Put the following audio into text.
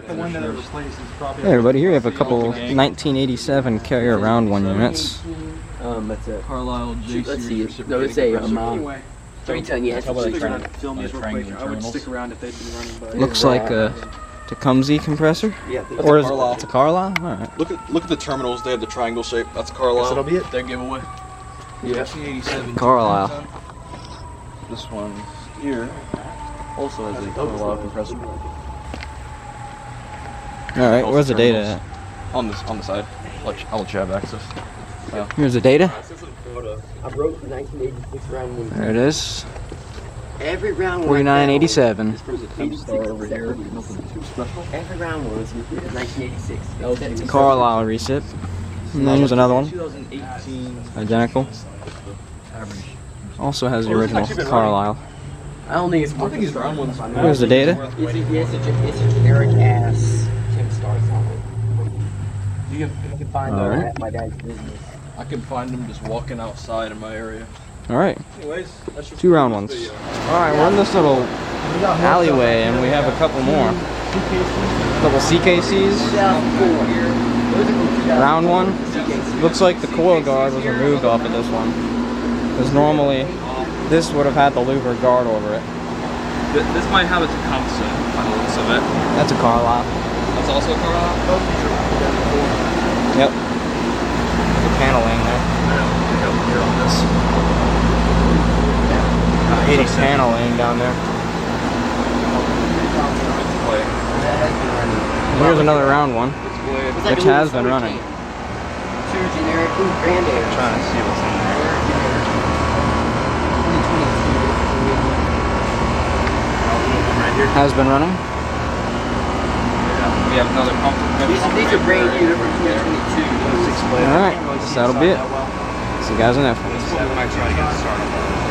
The one that it replaces probably. Hey everybody, here we have a couple 1987 carrier round one units. That's a Carlisle JC. let's see. No, it's a Anyway, 310. Yeah, it's a stick 310. around to film these real quick. I would stick around if they'd been running, but Looks like a Tecumseh compressor. Yeah, Or is it a Carlisle? Alright. Look at the terminals. They have the triangle shape. That's Carlisle. that'll be it. Their giveaway. Yeah. 1987. Carlisle. This one here also has a Carlisle compressor. Alright, where's the data at? On the side. I'll let you have access. Here's the data. I wrote the 1986 round one. There it is. Every round one. 4987. This was a 86 over here. Every round one was 1986. Carlisle recip. And then here's another one. 2018. Identical. Also has the original Carlisle. I don't think it's. I think these round ones. Here's the data. It's a generic ass Tim Star song. You can find All them right. at my dad's business. I can find them just walking outside in my area. Alright. Anyways, that's your 2 round ones. Alright, we're in this little alleyway and we have a couple more. Couple CKCs. Round one. Looks like the coil guard was removed off of this one. Because normally this would have had the louver guard over it. This might have a Tecumseh by the looks of it. That's a Carlisle. That's also a Carlisle? Yep. The paneling there. Here on this. There's a paneling down there. Here's another round one, which has been running. Two generic brand air. Trying to see what's in there. Right here. Has been running. We have another pump. These are brand new. They're from 2022. Alright, so that'll be it. See you guys in there. I might try to get started.